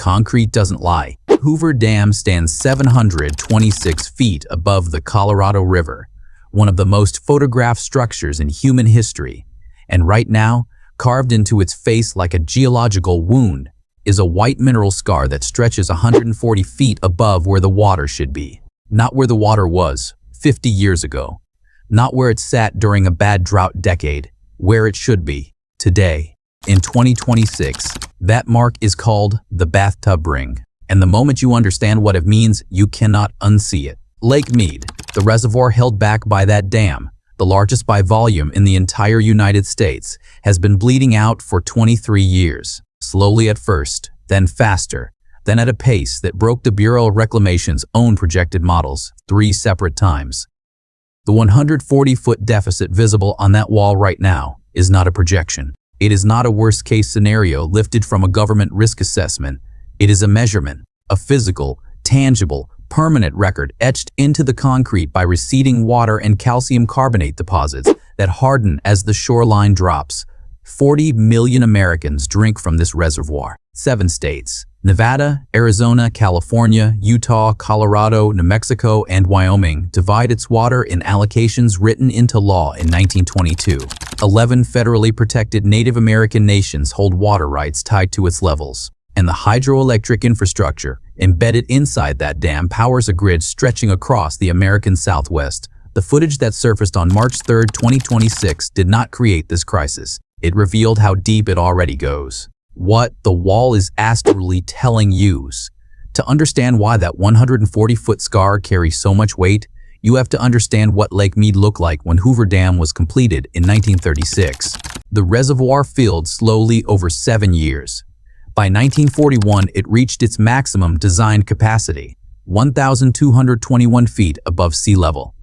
concrete doesn't lie. Hoover Dam stands 726 feet above the Colorado River, one of the most photographed structures in human history. And right now, carved into its face like a geological wound, is a white mineral scar that stretches 140 feet above where the water should be. Not where the water was 50 years ago. Not where it sat during a bad drought decade. Where it should be today. In 2026, that mark is called the bathtub ring. And the moment you understand what it means, you cannot unsee it. Lake Mead, the reservoir held back by that dam, the largest by volume in the entire United States, has been bleeding out for 23 years. Slowly at first, then faster, then at a pace that broke the Bureau of Reclamation's own projected models 3 separate times. The 140-foot deficit visible on that wall right now is not a projection. It is not a worst-case scenario lifted from a government risk assessment. It is a measurement, a physical, tangible, permanent record etched into the concrete by receding water and calcium carbonate deposits that harden as the shoreline drops. 40 million Americans drink from this reservoir. 7 states, Nevada, Arizona, California, Utah, Colorado, New Mexico, and Wyoming, divide its water in allocations written into law in 1922. 11 federally protected Native American nations hold water rights tied to its levels. And the hydroelectric infrastructure embedded inside that dam powers a grid stretching across the American Southwest. The footage that surfaced on March 3, 2026 did not create this crisis. It revealed how deep it already goes. What the wall is astrally telling you. To understand why that 140-foot scar carries so much weight, you have to understand what Lake Mead looked like when Hoover Dam was completed in 1936. The reservoir filled slowly over 7 years. By 1941, it reached its maximum designed capacity, 1,221 feet above sea level.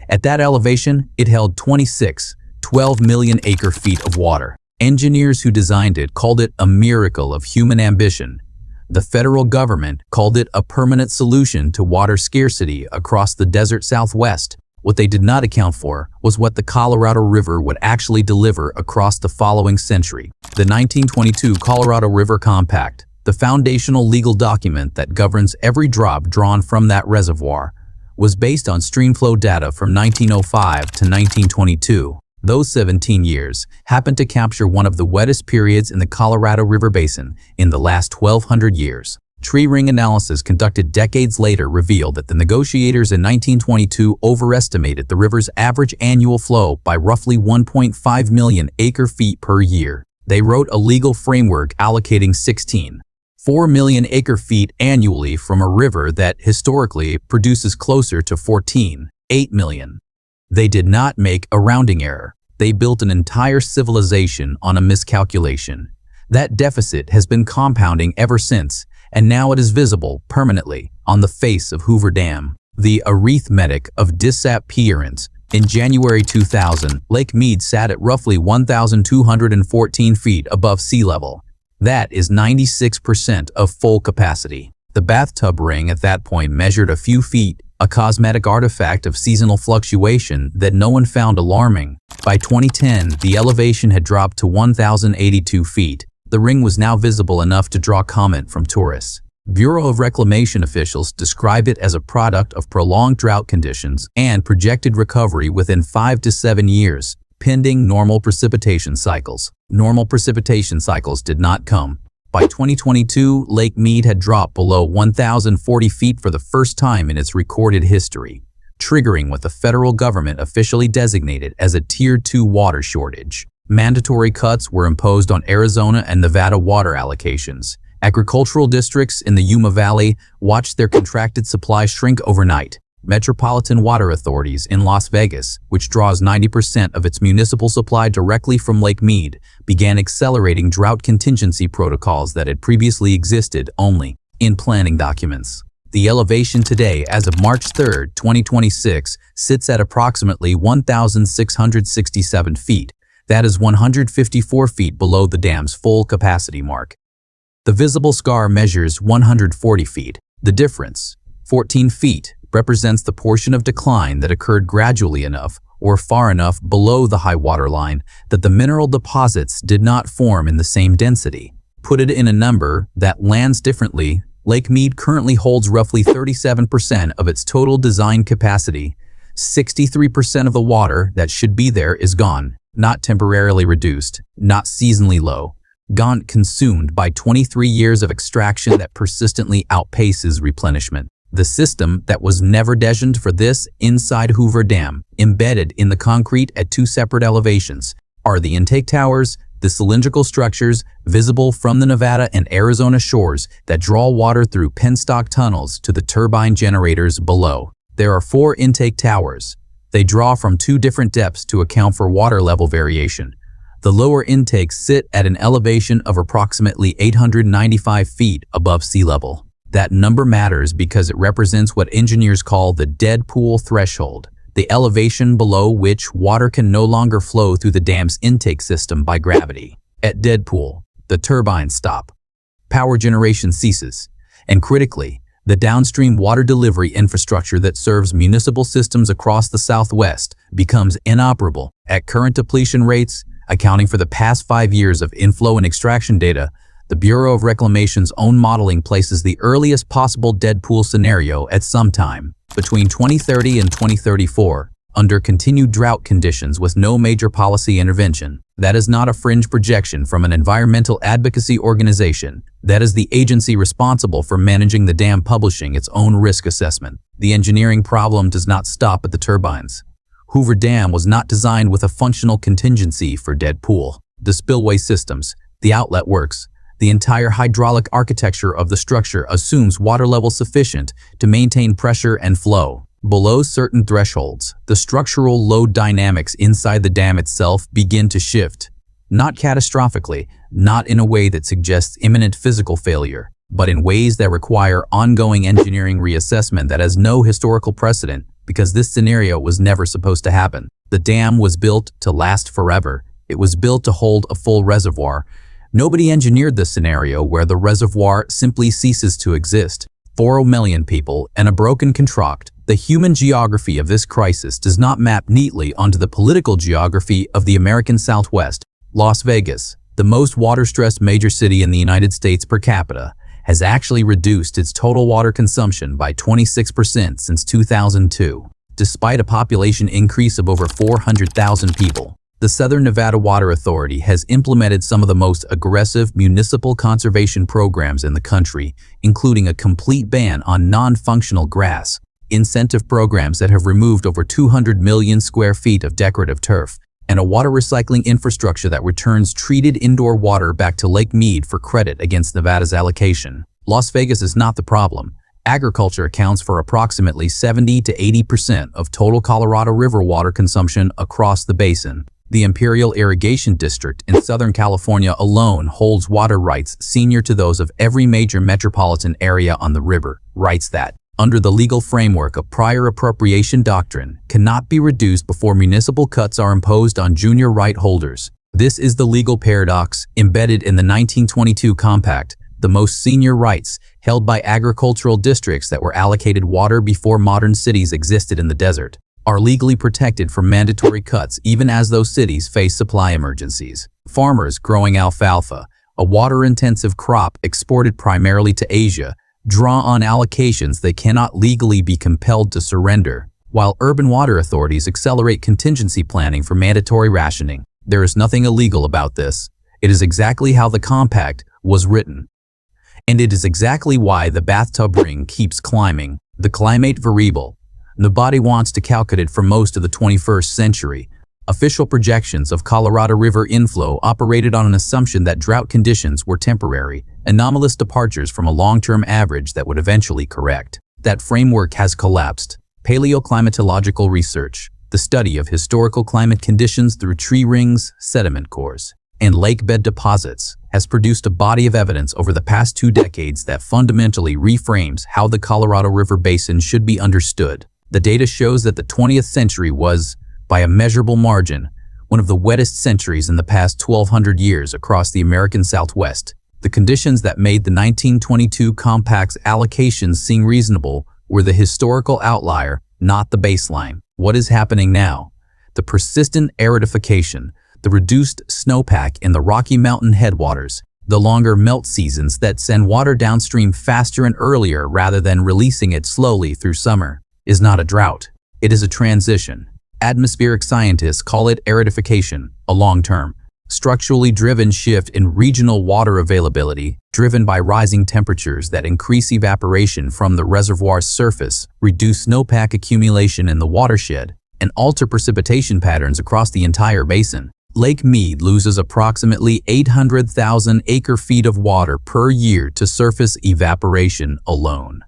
At that elevation, it held 12 million acre-feet of water. Engineers who designed it called it a miracle of human ambition. The federal government called it a permanent solution to water scarcity across the desert Southwest. What they did not account for was what the Colorado River would actually deliver across the following century. The 1922 Colorado River Compact, the foundational legal document that governs every drop drawn from that reservoir, was based on streamflow data from 1905 to 1922. Those 17 years happened to capture one of the wettest periods in the Colorado River Basin in the last 1,200 years. Tree ring analysis conducted decades later revealed that the negotiators in 1922 overestimated the river's average annual flow by roughly 1.5 million acre-feet per year. They wrote a legal framework allocating 16.4 million acre-feet annually from a river that historically produces closer to 14.8 million. They did not make a rounding error. They built an entire civilization on a miscalculation. That deficit has been compounding ever since, and now it is visible permanently on the face of Hoover Dam. The arithmetic of disappearance. In January 2000, Lake Mead sat at roughly 1,214 feet above sea level. That is 96% of full capacity. The bathtub ring at that point measured a few feet, a cosmetic artifact of seasonal fluctuation that no one found alarming. By 2010, the elevation had dropped to 1,082 feet. The ring was now visible enough to draw comment from tourists. Bureau of Reclamation officials describe it as a product of prolonged drought conditions and projected recovery within 5 to 7 years, pending normal precipitation cycles. Normal precipitation cycles did not come. By 2022, Lake Mead had dropped below 1,040 feet for the first time in its recorded history, triggering what the federal government officially designated as a Tier 2 water shortage. Mandatory cuts were imposed on Arizona and Nevada water allocations. Agricultural districts in the Yuma Valley watched their contracted supply shrink overnight. Metropolitan water authorities in Las Vegas, which draws 90% of its municipal supply directly from Lake Mead, began accelerating drought contingency protocols that had previously existed only in planning documents. The elevation today, as of March 3, 2026, sits at approximately 1,667 feet. That is 154 feet below the dam's full capacity mark. The visible scar measures 140 feet. The difference, 14 feet, represents the portion of decline that occurred gradually enough or far enough below the high water line that the mineral deposits did not form in the same density. Put it in a number that lands differently, Lake Mead currently holds roughly 37% of its total design capacity. 63% of the water that should be there is gone, not temporarily reduced, not seasonally low, gone consumed by 23 years of extraction that persistently outpaces replenishment. The system that was never designed for this inside Hoover Dam, embedded in the concrete at two separate elevations, are the intake towers, the cylindrical structures visible from the Nevada and Arizona shores that draw water through penstock tunnels to the turbine generators below. There are 4 intake towers. They draw from 2 different depths to account for water level variation. The lower intakes sit at an elevation of approximately 895 feet above sea level. That number matters because it represents what engineers call the deadpool threshold, the elevation below which water can no longer flow through the dam's intake system by gravity. At deadpool, the turbines stop. Power generation ceases. And critically, the downstream water delivery infrastructure that serves municipal systems across the Southwest becomes inoperable. At current depletion rates, accounting for the past 5 years of inflow and extraction data, the Bureau of Reclamation's own modeling places the earliest possible deadpool scenario at some time between 2030 and 2034, under continued drought conditions with no major policy intervention. That is not a fringe projection from an environmental advocacy organization. That is the agency responsible for managing the dam publishing its own risk assessment. The engineering problem does not stop at the turbines. Hoover Dam was not designed with a functional contingency for deadpool. The spillway systems, the outlet works, the entire hydraulic architecture of the structure assumes water level sufficient to maintain pressure and flow. Below certain thresholds, the structural load dynamics inside the dam itself begin to shift. Not catastrophically, not in a way that suggests imminent physical failure, but in ways that require ongoing engineering reassessment that has no historical precedent because this scenario was never supposed to happen. The dam was built to last forever. It was built to hold a full reservoir. Nobody engineered the scenario where the reservoir simply ceases to exist. 4 million people and a broken contract. The human geography of this crisis does not map neatly onto the political geography of the American Southwest. Las Vegas, the most water-stressed major city in the United States per capita, has actually reduced its total water consumption by 26% since 2002, despite a population increase of over 400,000 people. The Southern Nevada Water Authority has implemented some of the most aggressive municipal conservation programs in the country, including a complete ban on non-functional grass, incentive programs that have removed over 200 million square feet of decorative turf, and a water recycling infrastructure that returns treated indoor water back to Lake Mead for credit against Nevada's allocation. Las Vegas is not the problem. Agriculture accounts for approximately 70 to 80% of total Colorado River water consumption across the basin. The Imperial Irrigation District in Southern California alone holds water rights senior to those of every major metropolitan area on the river, rights that, under the legal framework of prior appropriation doctrine, cannot be reduced before municipal cuts are imposed on junior right holders. This is the legal paradox embedded in the 1922 Compact. The most senior rights, held by agricultural districts that were allocated water before modern cities existed in the desert, are legally protected from mandatory cuts even as those cities face supply emergencies. Farmers growing alfalfa, a water-intensive crop exported primarily to Asia, draw on allocations they cannot legally be compelled to surrender, while urban water authorities accelerate contingency planning for mandatory rationing. There is nothing illegal about this. It is exactly how the compact was written. And it is exactly why the bathtub ring keeps climbing. The climate variable. Nobody wants to calculate it for most of the 21st century. Official projections of Colorado River inflow operated on an assumption that drought conditions were temporary, anomalous departures from a long-term average that would eventually correct. That framework has collapsed. Paleoclimatological research, the study of historical climate conditions through tree rings, sediment cores, and lake bed deposits, has produced a body of evidence over the past 2 decades that fundamentally reframes how the Colorado River Basin should be understood. The data shows that the 20th century was, by a measurable margin, one of the wettest centuries in the past 1,200 years across the American Southwest. The conditions that made the 1922 Compact's allocations seem reasonable were the historical outlier, not the baseline. What is happening now? The persistent aridification, the reduced snowpack in the Rocky Mountain headwaters, The longer melt seasons that send water downstream faster and earlier rather than releasing it slowly through summer is not a drought. It is a transition. Atmospheric scientists call it aridification, a long-term, structurally driven shift in regional water availability, driven by rising temperatures that increase evaporation from the reservoir's surface, reduce snowpack accumulation in the watershed, and alter precipitation patterns across the entire basin. Lake Mead loses approximately 800,000 acre-feet of water per year to surface evaporation alone.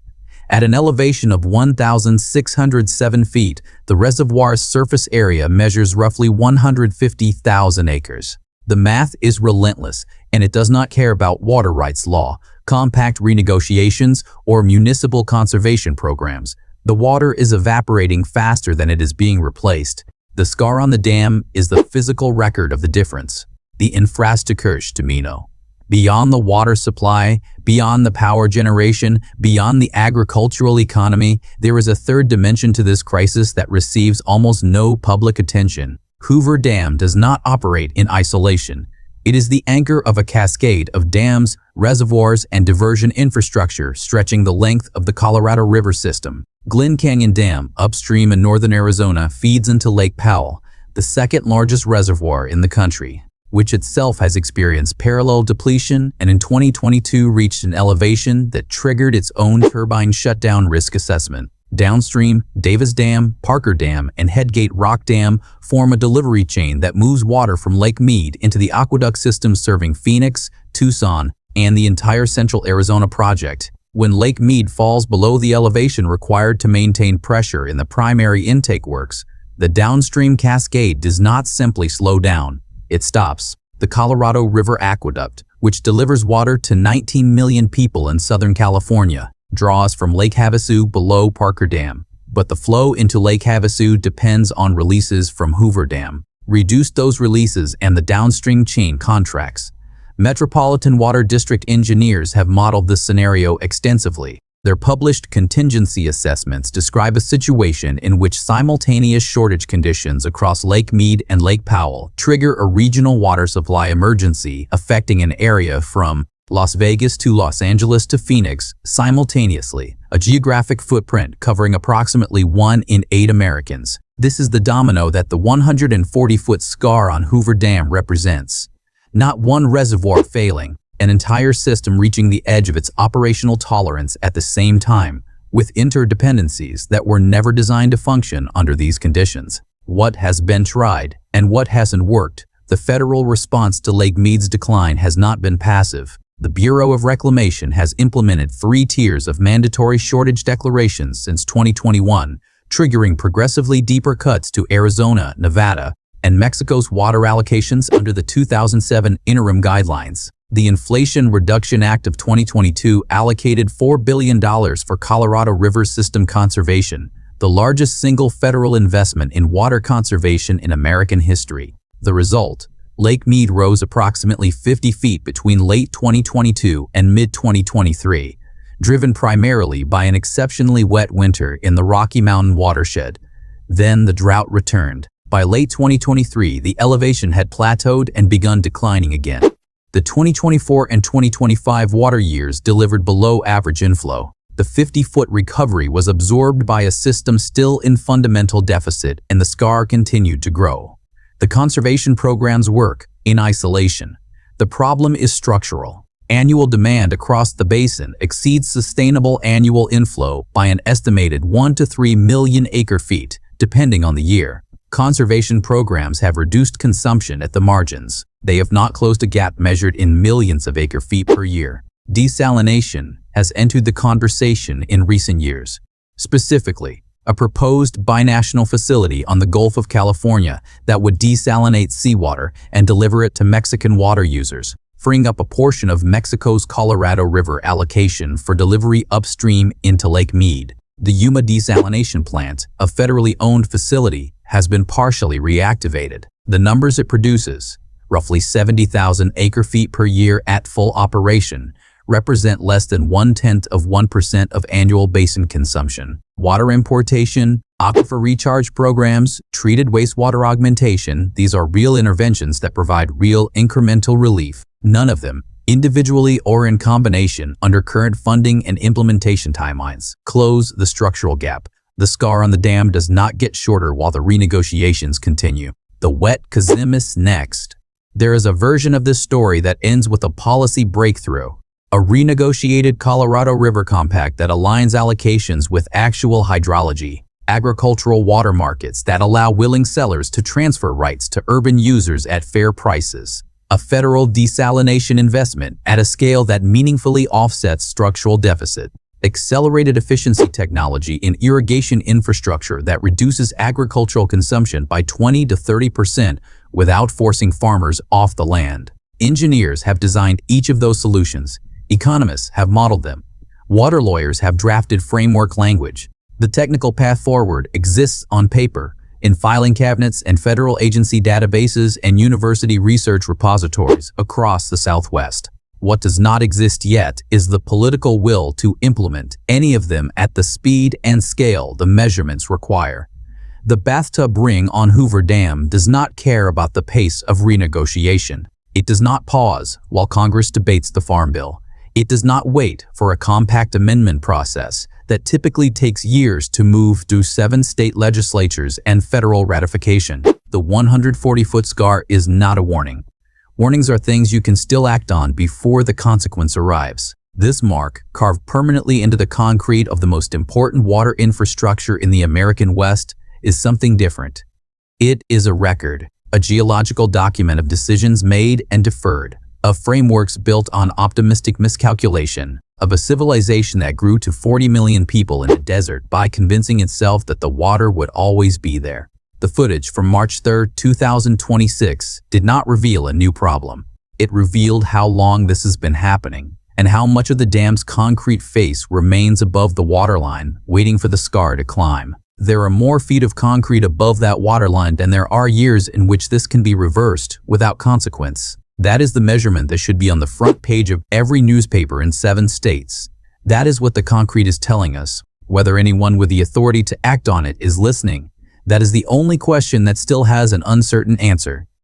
At an elevation of 1,607 feet, the reservoir's surface area measures roughly 150,000 acres. The math is relentless, and it does not care about water rights law, compact renegotiations, or municipal conservation programs. The water is evaporating faster than it is being replaced. The scar on the dam is the physical record of the difference, the infrastrukturstimmung. Beyond the water supply, beyond the power generation, beyond the agricultural economy, there is a third dimension to this crisis that receives almost no public attention. Hoover Dam does not operate in isolation. It is the anchor of a cascade of dams, reservoirs, and diversion infrastructure stretching the length of the Colorado River system. Glen Canyon Dam, upstream in northern Arizona, feeds into Lake Powell, the second largest reservoir in the country, which itself has experienced parallel depletion and in 2022 reached an elevation that triggered its own turbine shutdown risk assessment. Downstream, Davis Dam, Parker Dam, and Headgate Rock Dam form a delivery chain that moves water from Lake Mead into the aqueduct system serving Phoenix, Tucson, and the entire Central Arizona project. When Lake Mead falls below the elevation required to maintain pressure in the primary intake works, the downstream cascade does not simply slow down. It stops. The Colorado River Aqueduct, which delivers water to 19 million people in Southern California, draws from Lake Havasu below Parker Dam. But the flow into Lake Havasu depends on releases from Hoover Dam. Reduce those releases and the downstream chain contracts. Metropolitan Water District engineers have modeled this scenario extensively. Their published contingency assessments describe a situation in which simultaneous shortage conditions across Lake Mead and Lake Powell trigger a regional water supply emergency affecting an area from Las Vegas to Los Angeles to Phoenix simultaneously, a geographic footprint covering approximately 1 in 8 Americans. This is the domino that the 140-foot scar on Hoover Dam represents. Not one reservoir failing, an entire system reaching the edge of its operational tolerance at the same time, with interdependencies that were never designed to function under these conditions. What has been tried and what hasn't worked? The federal response to Lake Mead's decline has not been passive. The Bureau of Reclamation has implemented 3 tiers of mandatory shortage declarations since 2021, triggering progressively deeper cuts to Arizona, Nevada, and Mexico's water allocations under the 2007 interim guidelines. The Inflation Reduction Act of 2022 allocated $4 billion for Colorado River system conservation, the largest single federal investment in water conservation in American history. The result: Lake Mead rose approximately 50 feet between late 2022 and mid-2023, driven primarily by an exceptionally wet winter in the Rocky Mountain watershed. Then the drought returned. By late 2023, the elevation had plateaued and begun declining again. The 2024 and 2025 water years delivered below-average inflow. The 50-foot recovery was absorbed by a system still in fundamental deficit, and the scar continued to grow. The conservation programs work in isolation. The problem is structural. Annual demand across the basin exceeds sustainable annual inflow by an estimated 1 to 3 million acre-feet, depending on the year. Conservation programs have reduced consumption at the margins. They have not closed a gap measured in millions of acre-feet per year. Desalination has entered the conversation in recent years. Specifically, a proposed binational facility on the Gulf of California that would desalinate seawater and deliver it to Mexican water users, freeing up a portion of Mexico's Colorado River allocation for delivery upstream into Lake Mead. The Yuma Desalination Plant, a federally owned facility, has been partially reactivated. The numbers it produces, roughly 70,000 acre-feet per year at full operation, represent less than 0.1% of annual basin consumption. Water importation, aquifer recharge programs, treated wastewater augmentation, these are real interventions that provide real incremental relief. None of them individually or in combination under current funding and implementation timelines. Close the structural gap. The scar on the dam does not get shorter while the renegotiations continue. The wet Kazimis next. There is a version of this story that ends with a policy breakthrough. A renegotiated Colorado River Compact that aligns allocations with actual hydrology. Agricultural water markets that allow willing sellers to transfer rights to urban users at fair prices. A federal desalination investment at a scale that meaningfully offsets structural deficit. Accelerated efficiency technology in irrigation infrastructure that reduces agricultural consumption by 20 to 30% without forcing farmers off the land. Engineers have designed each of those solutions. Economists have modeled them. Water lawyers have drafted framework language. The technical path forward exists on paper, in filing cabinets and federal agency databases and university research repositories across the Southwest. What does not exist yet is the political will to implement any of them at the speed and scale the measurements require. The bathtub ring on Hoover Dam does not care about the pace of renegotiation. It does not pause while Congress debates the Farm Bill. It does not wait for a compact amendment process that typically takes years to move through 7 state legislatures and federal ratification. The 140-foot scar is not a warning. Warnings are things you can still act on before the consequence arrives. This mark, carved permanently into the concrete of the most important water infrastructure in the American West, is something different. It is a record, a geological document of decisions made and deferred, of frameworks built on optimistic miscalculation, of a civilization that grew to 40 million people in a desert by convincing itself that the water would always be there. The footage from March 3, 2026 did not reveal a new problem. It revealed how long this has been happening and how much of the dam's concrete face remains above the waterline, waiting for the scar to climb. There are more feet of concrete above that waterline than there are years in which this can be reversed without consequence. That is the measurement that should be on the front page of every newspaper in 7 states. That is what the concrete is telling us. Whether anyone with the authority to act on it is listening, that is the only question that still has an uncertain answer.